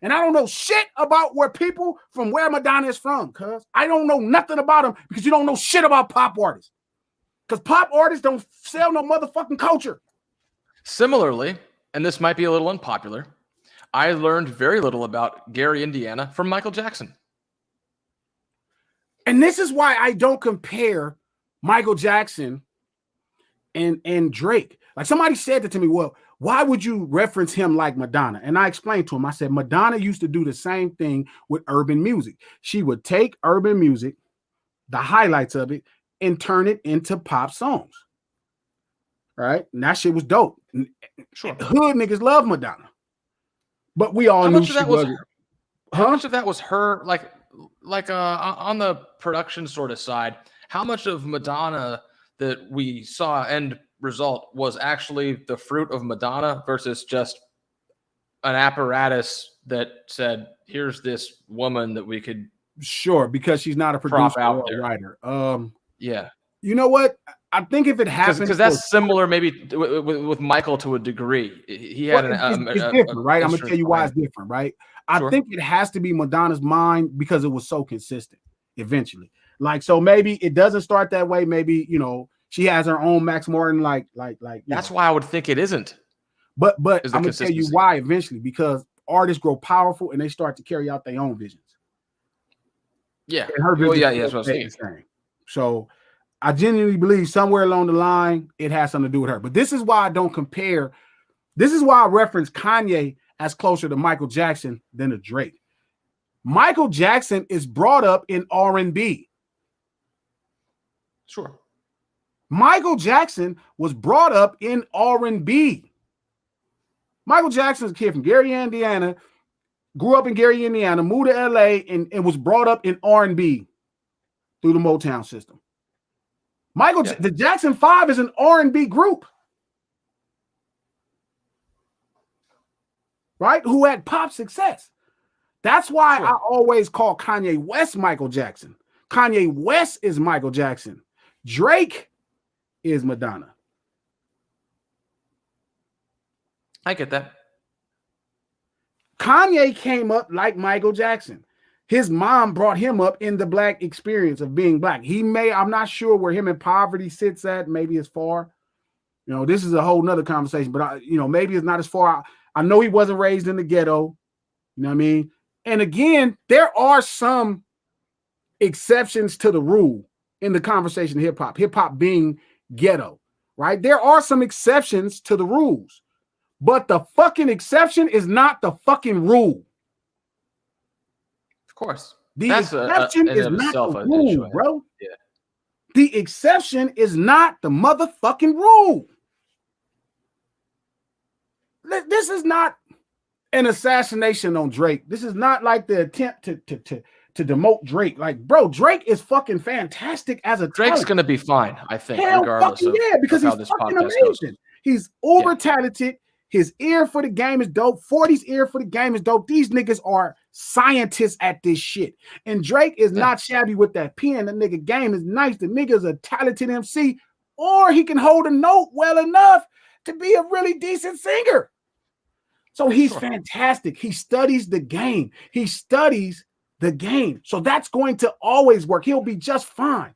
And I don't know shit about where people from where Madonna is from, cuz I don't know nothing about them, because you don't know shit about pop artists. Because pop artists don't sell no motherfucking culture.
Similarly, and this might be a little unpopular, I learned very little about Gary, Indiana from Michael Jackson.
And this is why I don't compare Michael Jackson and Drake. Like, somebody said that to me, well, why would you reference him like Madonna? And I explained to him, I said, Madonna used to do the same thing with urban music. She would take urban music, the highlights of it, and turn it into pop songs. Right? And that shit was dope.
Sure.
Hood niggas love Madonna. But we all knew she was.
How much of that was her, like on the production sort of side? how much of Madonna that we saw end result was actually the fruit of Madonna versus just an apparatus that said, here's this woman that we could
because she's not a producer or a writer.
Yeah.
You know what? I think if it happens,
because that's similar maybe with Michael to a degree. He had
it's different, right? I'm gonna tell you why it's different, right? I think it has to be Madonna's mind because it was so consistent eventually. Like, so maybe it doesn't start that way. Maybe, she has her own Max Martin, like.
That's why I would think it isn't.
But I'm gonna tell you why eventually, because artists grow powerful and they start to carry out their own visions.
Yeah.
And her vision that's what I'm saying. So I genuinely believe somewhere along the line it has something to do with her. But this is why I don't compare. This is why I reference Kanye as closer to Michael Jackson than to Drake. Michael Jackson is brought up in R&B.
Sure.
Michael Jackson was brought up in R&B. Michael Jackson's a kid from Gary, Indiana, grew up in Gary, Indiana, moved to LA, and was brought up in R&B through the Motown system. The Jackson 5 is an R&B group, right? Who had pop success. That's why I always call Kanye West Michael Jackson. Kanye West is Michael Jackson. Drake is Madonna.
I get that.
Kanye came up like Michael Jackson. His mom brought him up in the Black experience of being Black. I'm not sure where him in poverty sits at. Maybe it's far. This is a whole nother conversation, but maybe it's not as far. I know he wasn't raised in the ghetto. You know what I mean? And again, there are some exceptions to the rule in the conversation of hip hop being ghetto, right? There are some exceptions to the rules. But the fucking exception is not the fucking rule.
Of course.
The exception is not the rule, bro. Yeah. The exception is not the motherfucking rule. This is not an assassination on Drake. This is not like the attempt to demote Drake. Like, bro, Drake is fucking fantastic as a
Drake's going to be fine, I think, regardless of
because
how
he's
this
fucking
podcast
amazing.
goes.
He's uber talented. His ear for the game is dope. 40's ear for the game is dope. These niggas are scientists at this shit. And Drake is not shabby with that pen. The nigga game is nice. The nigga's a talented MC, or he can hold a note well enough to be a really decent singer. So he's fantastic. He studies the game. So that's going to always work. He'll be just fine.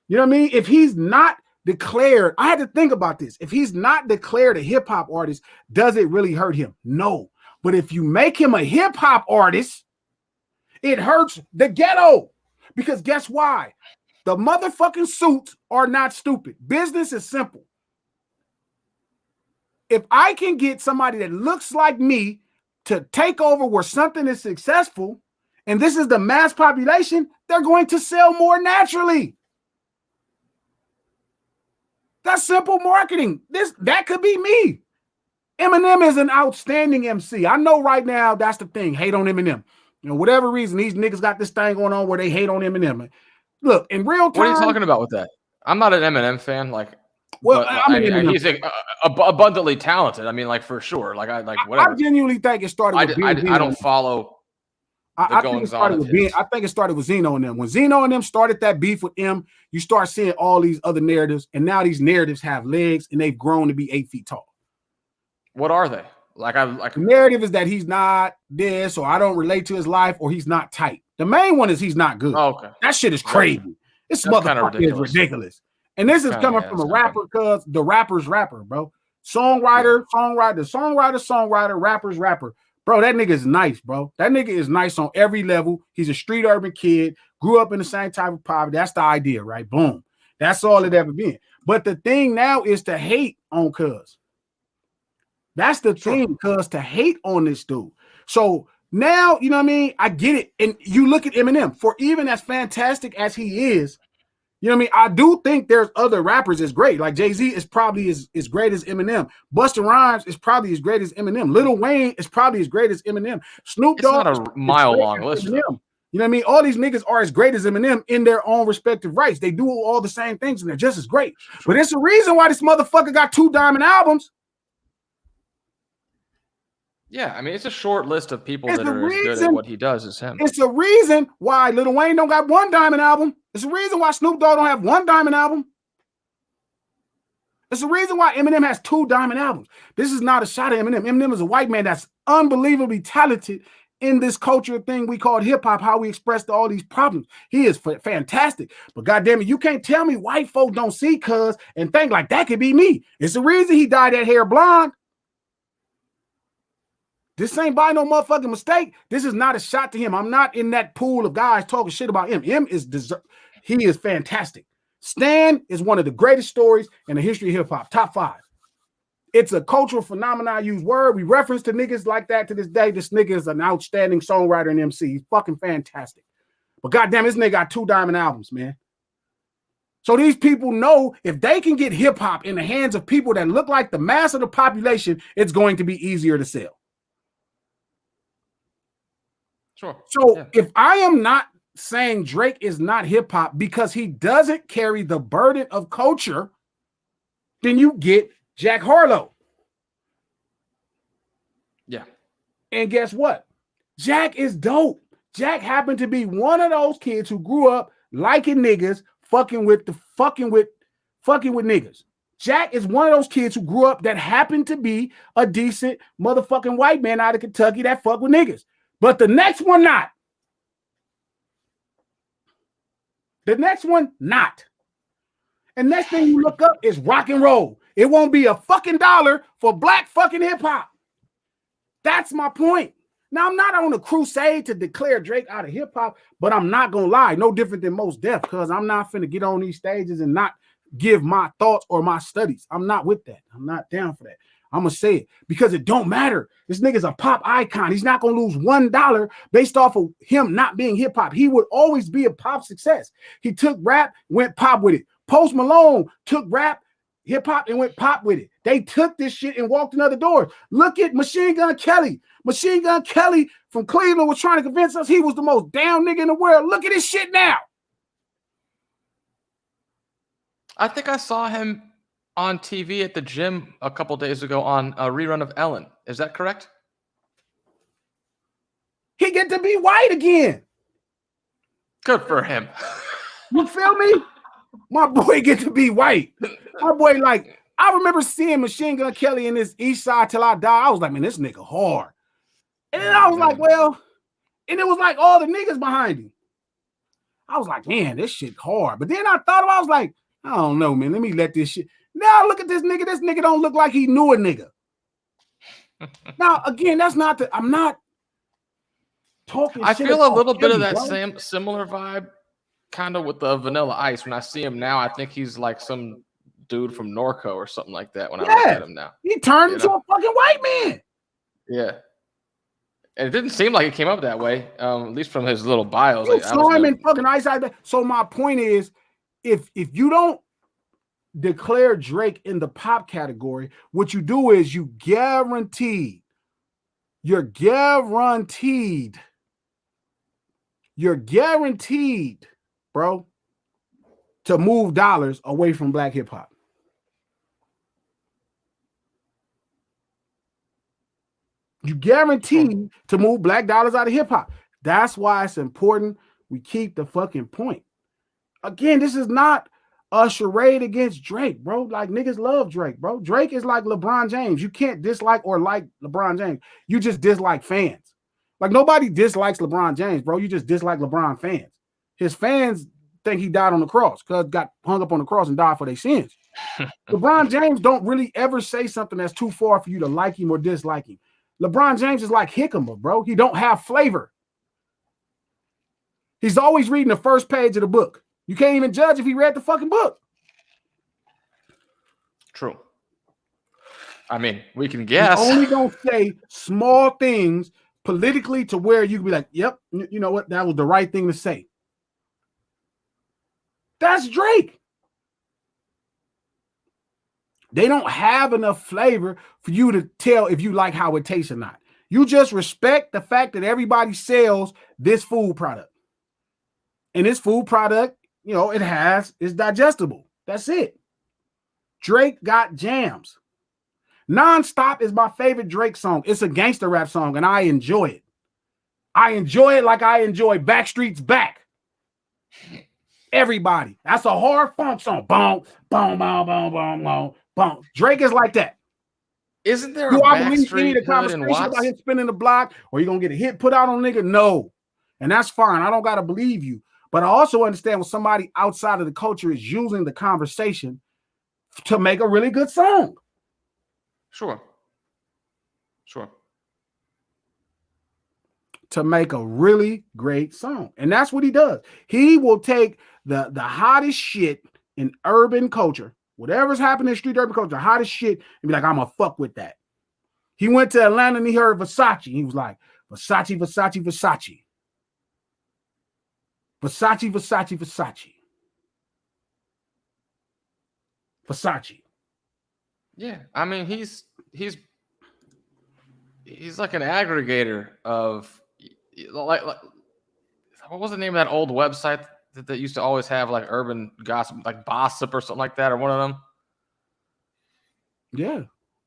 You know what I mean? If he's not declared, I had to think about this. If he's not declared a hip hop artist, does it really hurt him? No. But if you make him a hip hop artist, it hurts the ghetto. Because guess why? The motherfucking suits are not stupid. Business is simple. If I can get somebody that looks like me to take over where something is successful, and this is the mass population, they're going to sell more naturally. That's simple marketing. That could be me. Eminem is an outstanding MC. I know right now that's the thing. Hate on Eminem. Whatever reason, these niggas got this thing going on where they hate on Eminem. Look, in real time.
What are you talking about with that? I'm not an Eminem fan. He's abundantly talented. I mean, for sure. Whatever.
I genuinely think it started with
I don't follow
I think it started with Zeno and them. When Zeno and them started that beef with M, you start seeing all these other narratives, and now these narratives have legs and they've grown to be 8 feet tall.
What are they?
The narrative is that he's not this, or I don't relate to his life, or he's not tight. The main one is he's not good.
Oh, okay.
That shit is crazy. This motherfucker is ridiculous. And this is coming from a rapper, because the rapper's rapper, bro. Songwriter, rapper. Bro, that nigga is nice, bro. That nigga is nice on every level. He's a street urban kid, grew up in the same type of poverty. That's the idea, right? Boom. That's all it ever been. But the thing now is to hate on Cuz. That's the thing, Cuz, to hate on this dude. So now, you know what I mean? I get it. And you look at Eminem, for even as fantastic as he is, you know what I mean? I do think there's other rappers that's great. Like Jay-Z is probably as great as Eminem. Busta Rhymes is probably as great as Eminem. Lil Wayne is probably as great as Eminem. Snoop Dogg.
It's not a mile long list.
You know what I mean? All these niggas are as great as Eminem in their own respective rights. They do all the same things and they're just as great. But it's a reason why this motherfucker got 2 diamond albums.
Yeah, I mean, it's a short list of people that are as good at what he does as him.
It's a reason why Lil Wayne don't got 1 diamond album. It's a reason why Snoop Dogg don't have 1 diamond album. It's the reason why Eminem has 2 diamond albums. This is not a shot at Eminem. Eminem is a white man that's unbelievably talented in this culture thing we call hip hop, how we express all these problems. He is fantastic. But goddamn it, you can't tell me white folk don't see cuz and think like that could be me. It's the reason he dyed that hair blonde. This ain't by no motherfucking mistake. This is not a shot to him. I'm not in that pool of guys talking shit about him. He is fantastic. Stan is one of the greatest stories in the history of hip hop. Top 5. It's a cultural phenomenon. I use word. We reference to niggas like that to this day. This nigga is an outstanding songwriter and MC. He's fucking fantastic. But goddamn, this nigga got 2 diamond albums, man. So these people know if they can get hip hop in the hands of people that look like the mass of the population, it's going to be easier to sell.
Sure.
So if I am not saying Drake is not hip hop because he doesn't carry the burden of culture, then you get Jack Harlow.
Yeah.
And guess what? Jack is dope. Jack happened to be one of those kids who grew up liking niggas, fucking with niggas. Jack is one of those kids who grew up that happened to be a decent motherfucking white man out of Kentucky that fuck with niggas. But the next one, not. The next one, not. And next thing you look up is rock and roll. It won't be a fucking dollar for black fucking hip hop. That's my point. Now, I'm not on a crusade to declare Drake out of hip hop, but I'm not going to lie. No different than Mos Def, because I'm not finna get on these stages and not give my thoughts or my studies. I'm not with that. I'm not down for that. I'm going to say it because it don't matter. This nigga's a pop icon. He's not going to lose $1 based off of him not being hip hop. He would always be a pop success. He took rap, went pop with it. Post Malone took rap, hip hop, and went pop with it. They took this shit and walked in other doors. Look at Machine Gun Kelly. Machine Gun Kelly from Cleveland was trying to convince us he was the most down nigga in the world. Look at this shit now.
I think I saw him on TV at the gym a couple days ago on a rerun of Ellen. Is that correct?
He get to be white again.
Good for him.
You feel me? My boy get to be white. My boy, like, I remember seeing Machine Gun Kelly in this East Side Till I Die. I was like, man, this nigga hard. And then I was like, well, and it was like all the niggas behind him. I was like, man, this shit hard. But then I thought about it, I was like, I don't know, man. Let me let this shit. Now look at this nigga. This nigga don't look like he knew a nigga. Now, again, that's not the, I'm not talking
I
shit
feel a little bit
him,
of that
bro.
similar vibe, kind of with the Vanilla Ice. When I see him now, I think he's like some dude from Norco or something like that when I look at him now.
He turned into a fucking white man.
Yeah. And it didn't seem like it came up that way, at least from his little bios.
You saw him in fucking Ice. So my point is, if you don't declare Drake in the pop category, what you do is you're guaranteed, bro, to move dollars away from black hip hop. You guaranteed to move black dollars out of hip hop. That's why it's important we keep the fucking point. Again, this is not a charade against Drake, bro. Like, niggas love Drake, bro. Drake is like LeBron James. You can't dislike or like LeBron James. You just dislike fans. Like, nobody dislikes LeBron James, bro. You just dislike LeBron fans. His fans think he died on the cross because got hung up on the cross and died for their sins. LeBron James don't really ever say something that's too far for you to like him or dislike him. LeBron James is like Hickama, bro. He don't have flavor. He's always reading the first page of the book. You can't even judge if he read the fucking book.
True. I mean, we can guess.
He's only gonna say small things politically to where you can be like, yep, you know what? That was the right thing to say. That's Drake. They don't have enough flavor for you to tell if you like how it tastes or not. You just respect the fact that everybody sells this food product. And his food product, it's digestible. That's it. Drake got jams. Nonstop is my favorite Drake song. It's a gangster rap song, and I enjoy it. I enjoy it like I enjoy Backstreet's Back. Everybody. That's a hard funk song. Boom, boom, boom, boom, boom, boom, boom. Drake is like that.
Isn't there
Do
a
I believe
Backstreet
the
Hood
conversation
and Watts?
about him spinning the block or you're going to get a hit put out on a nigga? No. And that's fine. I don't got to believe you. But I also understand when somebody outside of the culture is using the conversation to make a really good song.
Sure.
To make a really great song. And that's what he does. He will take the hottest shit in urban culture, whatever's happening in street urban culture, hottest shit, and be like, I'm going to fuck with that. He went to Atlanta and he heard Versace. He was like, Versace, Versace, Versace. Versace, Versace, Versace. Versace.
Yeah, I mean, he's like an aggregator of like what was the name of that old website that used to always have like urban gossip, like Gossip or something like that, or one of them?
Yeah.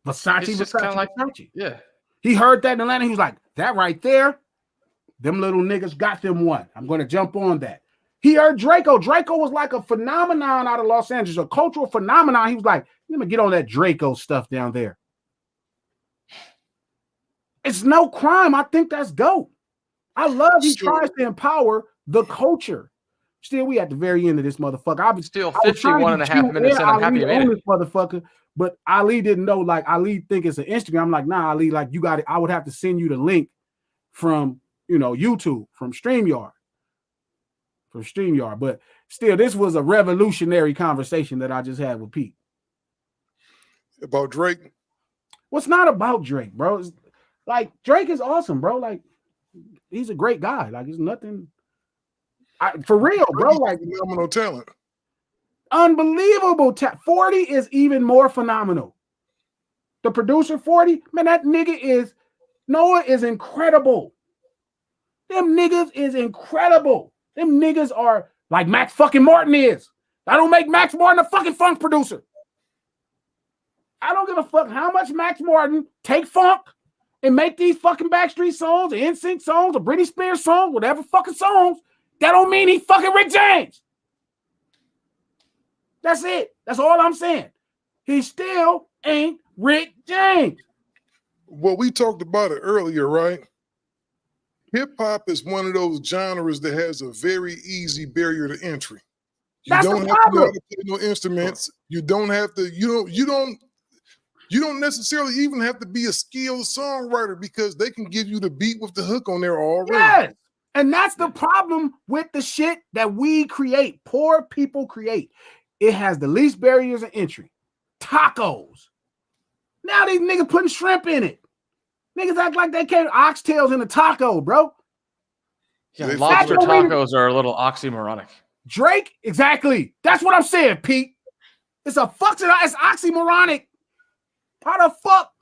Versace, Versace,
like,
Versace.
Yeah.
He heard that in Atlanta. He was like, that right there, them little niggas got them one. I'm going to jump on that. He heard Draco. Draco was like a phenomenon out of Los Angeles, a cultural phenomenon. He was like, let me get on that Draco stuff down there. It's no crime. I think that's dope. I love he tries to empower the culture. Still, we at the very end of this motherfucker. I was
still 51.5 minutes in. I'm happy you made it.
This motherfucker, but Ali didn't know. Like Ali think it's an Instagram. I'm like, nah, Ali, like you got it. I would have to send you the link from YouTube, from StreamYard. But still, this was a revolutionary conversation that I just had with Pete.
About Drake?
Well, it's not about Drake, bro. It's like Drake is awesome, bro. Like he's a great guy. Like it's nothing. For real, bro. Like
phenomenal talent.
Unbelievable. 40 is even more phenomenal. The producer 40, man, that nigga Noah is incredible. Them niggas is incredible. Them niggas are like Max fucking Martin is. I don't make Max Martin a fucking funk producer. I don't give a fuck how much Max Martin take funk and make these fucking Backstreet songs, or NSYNC songs, or Britney Spears songs, whatever fucking songs. That don't mean he fucking Rick James. That's it. That's all I'm saying. He still ain't Rick James.
Well, we talked about it earlier, right? Hip-hop is one of those genres that has a very easy barrier to entry. You
That's
don't
the
have to know how
problem.
to play no instruments. You don't have to, you don't necessarily even have to be a skilled songwriter because they can give you the beat with the hook on there already.
Yes. And that's the problem with the shit that we create, poor people create. It has the least barriers of entry. Tacos. Now these niggas putting shrimp in it. Niggas act like they can't oxtails in a taco, bro.
Yeah, lobster tacos are a little oxymoronic.
Drake, exactly. That's what I'm saying, Pete. It's oxymoronic. How the fuck?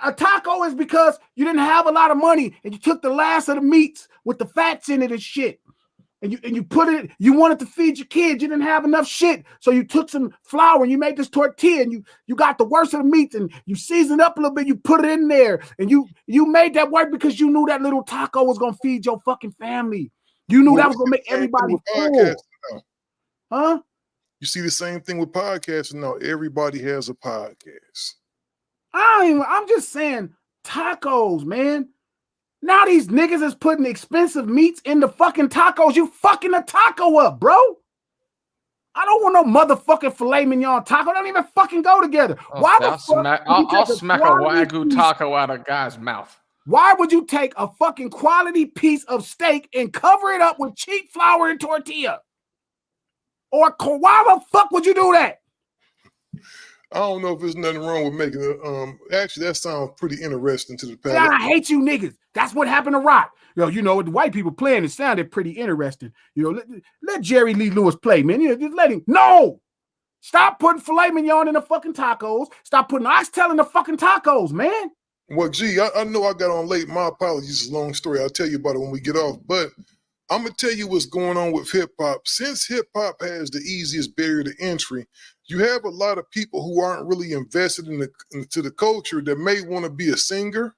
A taco is because you didn't have a lot of money and you took the last of the meats with the fats in it and shit. And you put it, you wanted to feed your kids, you didn't have enough shit. So you took some flour and you made this tortilla and you got the worst of the meats and you seasoned up a little bit, you put it in there and you made that work because you knew that little taco was gonna feed your fucking family. You knew that was gonna make everybody full. Huh?
You see the same thing with podcasting now. Everybody has a podcast.
I'm just saying tacos, man. Now these niggas is putting expensive meats in the fucking tacos. You fucking a taco up, bro. I don't want no motherfucking filet mignon taco. They don't even fucking go together. Why the fuck?
I'll smack a Wagyu taco out of a guy's mouth.
Why would you take a fucking quality piece of steak and cover it up with cheap flour and tortilla? Or why the fuck would you do that?
I don't know if there's nothing wrong with making it. Actually, that sounds pretty interesting to the palate.
Yeah, I hate you niggas. That's what happened to Rock. What the white people playing, it sounded pretty interesting. Let Jerry Lee Lewis play, man. Just let him. No! Stop putting filet mignon in the fucking tacos. Stop putting oxtail in the fucking tacos, man.
Well, gee, I know I got on late. My apologies. It's a long story. I'll tell you about it when we get off. But I'm gonna tell you what's going on with hip hop. Since hip hop has the easiest barrier to entry, you have a lot of people who aren't really invested into the culture that may want to be a singer.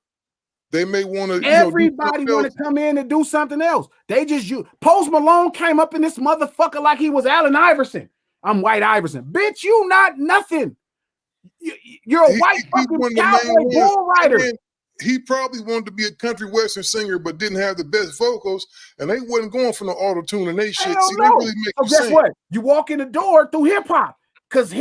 They may want to,
Everybody want to come in and do something else. They just you. Post Malone came up in this motherfucker like he was Allen Iverson. I'm White Iverson. Bitch, you not nothing. You're a white fucking cowboy bull rider.
He probably wanted to be a country western singer, but didn't have the best vocals, and they wasn't going for no auto tune and they shit. See, they really make
so guess what? You walk in the door through hip hop. Cause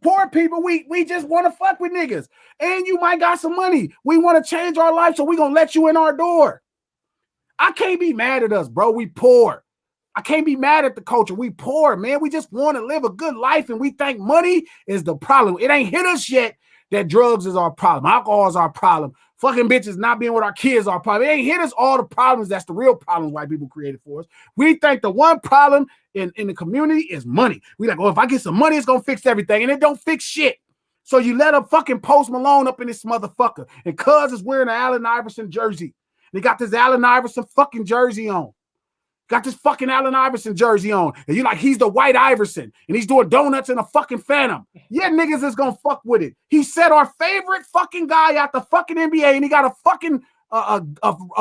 poor people, we just want to fuck with niggas. And you might got some money. We want to change our life, so we gonna let you in our door. I can't be mad at us, bro. We poor. I can't be mad at the culture. We poor, man. We just want to live a good life, and we think money is the problem. It ain't hit us yet that drugs is our problem. Alcohol is our problem. Fucking bitches not being with our kids are our problem. It ain't hit us all the problems. That's the real problems white people created for us. We think the one problem in the community is money. We like, oh, if I get some money, it's gonna fix everything, and it don't fix shit. So you let a fucking Post Malone up in this motherfucker, and cuz is wearing an Allen Iverson jersey. They got this Allen Iverson fucking jersey on. Got this fucking Allen Iverson jersey on. And you're like, he's the White Iverson. And he's doing donuts in a fucking Phantom. Yeah, niggas is gonna fuck with it. He said our favorite fucking guy out the fucking NBA, and he got a fucking a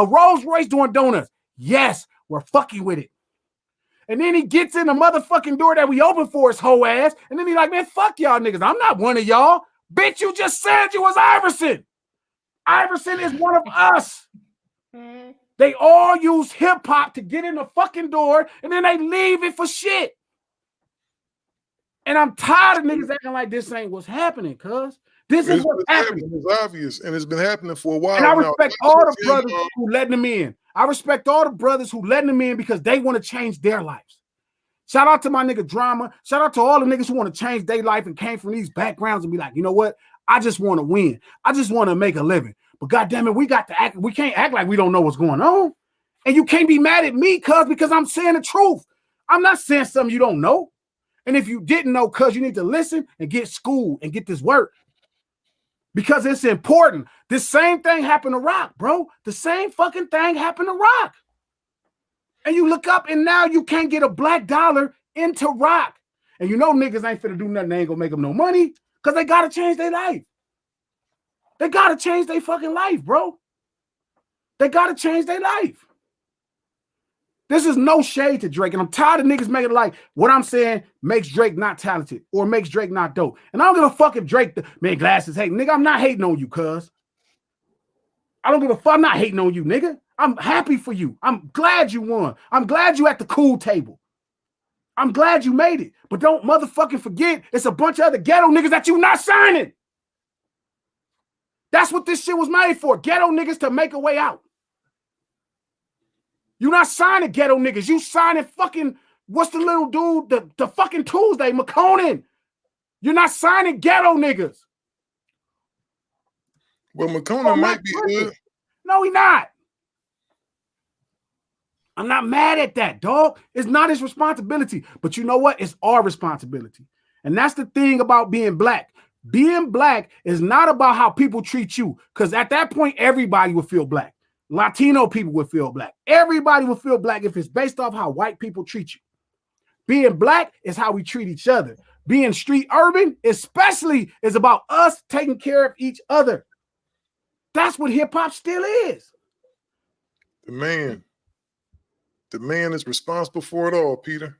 Rolls Royce doing donuts. Yes, we're fucking with it. And then he gets in the motherfucking door that we open for his whole ass. And then he like, man, fuck y'all niggas. I'm not one of y'all. Bitch, you just said you was Iverson. Iverson is one of us. They all use hip hop to get in the fucking door, and then they leave it for shit. And I'm tired of niggas acting like this ain't what's happening, cuz. This is what's happening.
It's obvious, and it's been happening for a while.
And I respect all the brothers who letting them in. I respect all the brothers who letting them in because they want to change their lives. Shout out to my nigga Drama. Shout out to all the niggas who want to change their life and came from these backgrounds and be like, you know what? I just want to win. I just want to make a living. But goddamn it, we got to act. We can't act like we don't know what's going on. And you can't be mad at me, cuz, because I'm saying the truth. I'm not saying something you don't know. And if you didn't know, cuz, you need to listen and get schooled and get this work. Because it's important. This same thing happened to rock, bro. The same fucking thing happened to rock. And you look up and now you can't get a black dollar into rock. And you know niggas ain't finna do nothing. They ain't gonna make them no money because they gotta change their life. They gotta change their fucking life, bro. They gotta change their life. This is no shade to Drake, and I'm tired of niggas making it like what I'm saying makes Drake not talented or makes Drake not dope. And I don't give a fuck if Drake, man, Glasses hate. Nigga, I'm not hating on you, cuz. I don't give a fuck. I'm not hating on you, nigga. I'm happy for you. I'm glad you won. I'm glad you at the cool table. I'm glad you made it. But don't motherfucking forget it's a bunch of other ghetto niggas that you not signing. That's what this shit was made for. Ghetto niggas to make a way out. You not signing ghetto niggas. You signing fucking, what's the little dude, the fucking Tuesday, McConan. You're not signing ghetto niggas.
Well, McConan might be good.
No, he not. I'm not mad at that, dog. It's not his responsibility. But you know what? It's our responsibility. And that's the thing about being black. Being black is not about how people treat you. Because at that point, everybody will feel black. Latino people would feel black. Everybody will feel black if it's based off how white people treat you. Being black is how we treat each other. Being street urban, especially, is about us taking care of each other. That's what hip hop still is.
The man is responsible for it all, Peter.